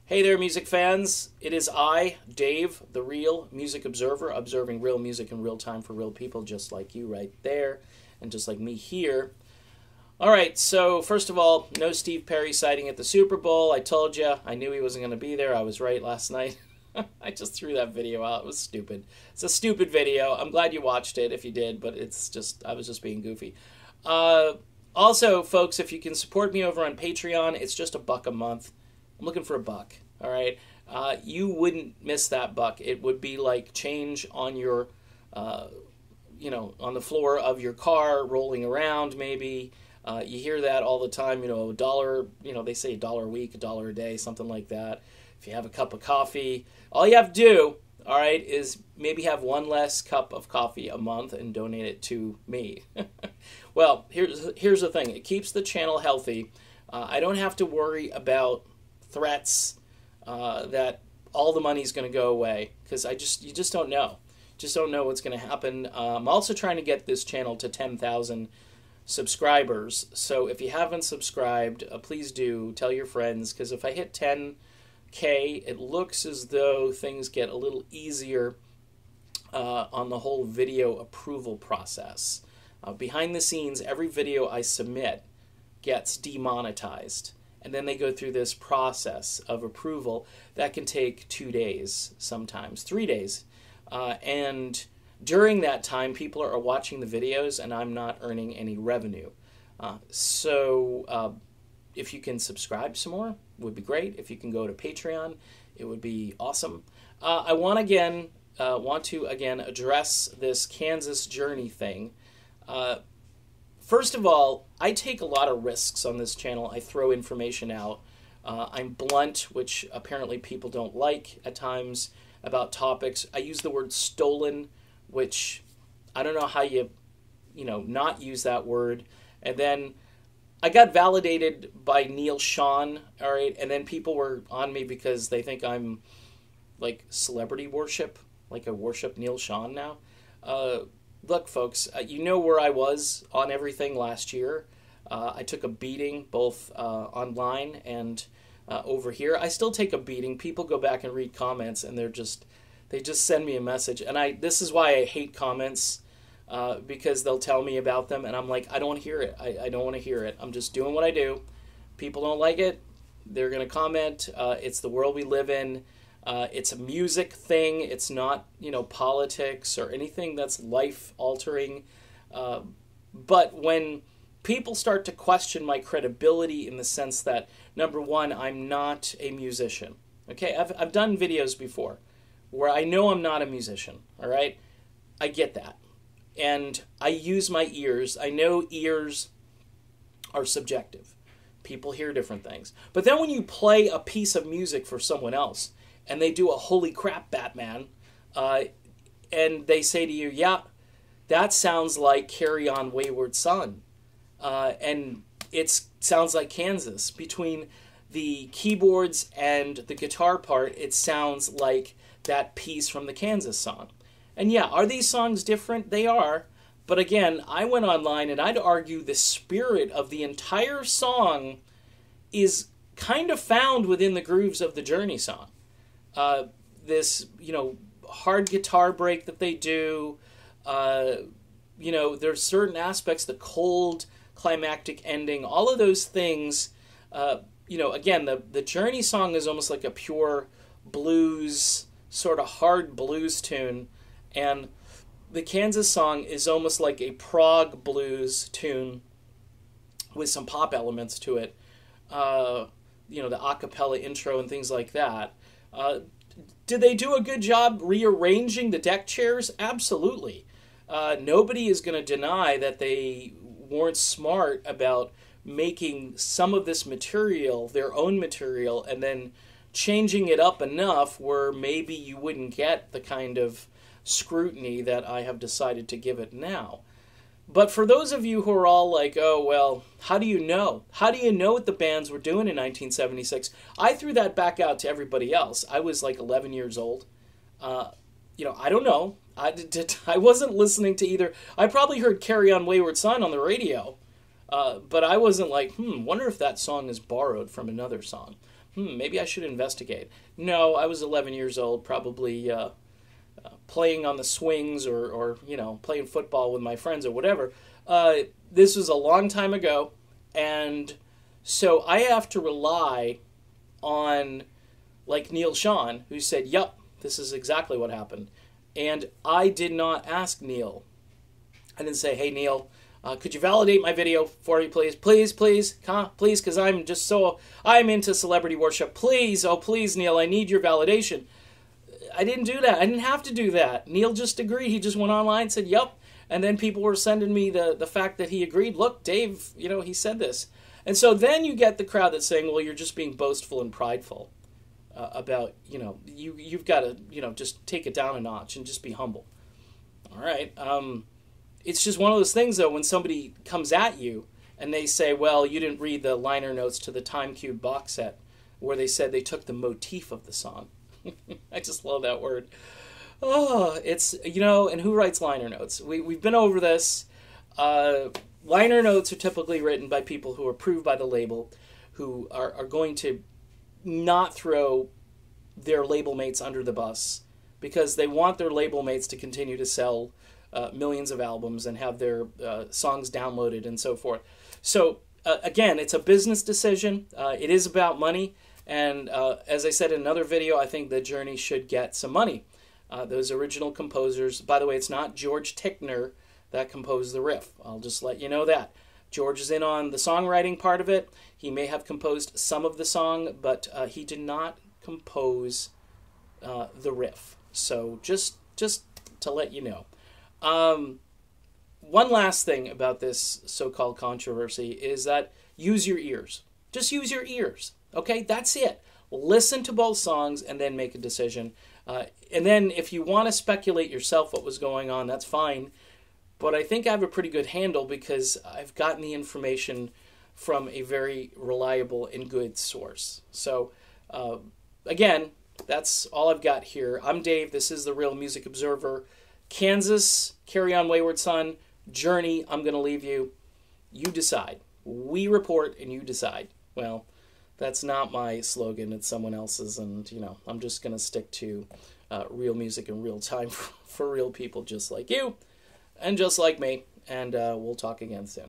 Hey there, music fans. It is I, Dave, the Real Music Observer, observing real music in real time for real people just like you right there and just like me here. All right, so first of all, no Steve Perry sighting at the Super Bowl. I told you. I knew he wasn't going to be there. I was right last night. I just threw that video out. It was stupid. It's a stupid video. I'm glad you watched it if you did, but I was just being goofy. Also, folks, if you can support me over on Patreon, it's just $1 a month. I'm looking for $1, all right? You wouldn't miss that buck. It would be like change on your, on the floor of your car, rolling around maybe. You hear that all the time, $1, they say $1 a week, $1 a day, something like that. If you have a cup of coffee, all you have to do, all right, is maybe have one less cup of coffee a month and donate it to me. Well, here's the thing. It keeps the channel healthy. I don't have to worry about threats that all the money's going to go away, because you just don't know. Just don't know what's going to happen. I'm also trying to get this channel to 10,000 subscribers. So if you haven't subscribed, please do. Tell your friends, because if I hit 10K, it looks as though things get a little easier on the whole video approval process. Behind the scenes, every video I submit gets demonetized. And then they go through this process of approval that can take 2 days, sometimes 3 days. And during that time, people are watching the videos and I'm not earning any revenue. So if you can subscribe some more, it would be great. If you can go to Patreon, it would be awesome. I want to again address this Kansas Journey thing. First of all, I take a lot of risks on this channel. I throw information out. I'm blunt, which apparently people don't like at times about topics. I use the word stolen, which I don't know how you not use that word. And then I got validated by Neil Sean, all right? And then people were on me because they think I'm like celebrity worship, like I worship Neil Sean now. Look, folks, you know where I was on everything last year. I took a beating both online and over here. I still take a beating. People go back and read comments, and they just send me a message. And this is why I hate comments, because they'll tell me about them, and I'm like, I don't want to hear it. I don't want to hear it. I'm just doing what I do. People don't like it. They're going to comment. It's the world we live in. It's a music thing. It's not, politics or anything that's life-altering. But when people start to question my credibility in the sense that, number one, I'm not a musician. Okay, I've done videos before where I know I'm not a musician, all right? I get that. And I use my ears. I know ears are subjective. People hear different things. But then when you play a piece of music for someone else, and they do a holy crap Batman, and they say to you, yeah, that sounds like Carry On Wayward Son. And it sounds like Kansas. Between the keyboards and the guitar part, it sounds like that piece from the Kansas song. And yeah, are these songs different? They are. But again, I went online and I'd argue the spirit of the entire song is kind of found within the grooves of the Journey song. This, hard guitar break that they do, there's certain aspects, the cold climactic ending, all of those things, again, the Journey song is almost like a pure blues, sort of hard blues tune, and the Kansas song is almost like a prog blues tune with some pop elements to it, the a cappella intro and things like that. Did they do a good job rearranging the deck chairs? Absolutely. Nobody is going to deny that they weren't smart about making some of this material their own material and then changing it up enough where maybe you wouldn't get the kind of scrutiny that I have decided to give it now. But for those of you who are all like, oh, well, how do you know? How do you know what the bands were doing in 1976? I threw that back out to everybody else. I was like 11 years old. I don't know. I wasn't listening to either. I probably heard Carry On Wayward Son on the radio, but I wasn't like, wonder if that song is borrowed from another song. maybe I should investigate. No, I was 11 years old, probably playing on the swings or playing football with my friends or whatever. This was a long time ago, and so I have to rely on like Neal Schon, who said, "Yup, this is exactly what happened." And I did not ask Neal. I didn't say, "Hey, Neal, could you validate my video for me, please? Please, please, please, because I'm into celebrity worship. Please, oh, please, Neal, I need your validation." I didn't do that. I didn't have to do that. Neal just agreed. He just went online and said, "Yup." And then people were sending me the fact that he agreed. Look, Dave, he said this. And so then you get the crowd that's saying, well, you're just being boastful and prideful about, you've got to, just take it down a notch and just be humble. All right. It's just one of those things, though, when somebody comes at you and they say, well, you didn't read the liner notes to the Time Cube box set where they said they took the motif of the song. I just love that word. Oh, it's, and who writes liner notes? We've been over this. Liner notes are typically written by people who are approved by the label, who are going to not throw their label mates under the bus because they want their label mates to continue to sell millions of albums and have their songs downloaded and so forth. So, again, it's a business decision. It is about money. And as I said in another video, I think the Journey should get some money. Those original composers, by the way, it's not George Tickner that composed the riff. I'll just let you know that. George is in on the songwriting part of it. He may have composed some of the song, but he did not compose the riff. So just to let you know. One last thing about this so-called controversy is that use your ears. Just use your ears. Okay, that's it. Listen to both songs and then make a decision. And then if you want to speculate yourself what was going on, that's fine. But I think I have a pretty good handle because I've gotten the information from a very reliable and good source. So, again, that's all I've got here. I'm Dave. This is The Real Music Observer. Kansas, Carry On Wayward Son. Journey, I'm going to leave you. You decide. We report and you decide. Well, that's not my slogan. It's someone else's. And, I'm just going to stick to real music in real time for real people just like you and just like me. And we'll talk again soon.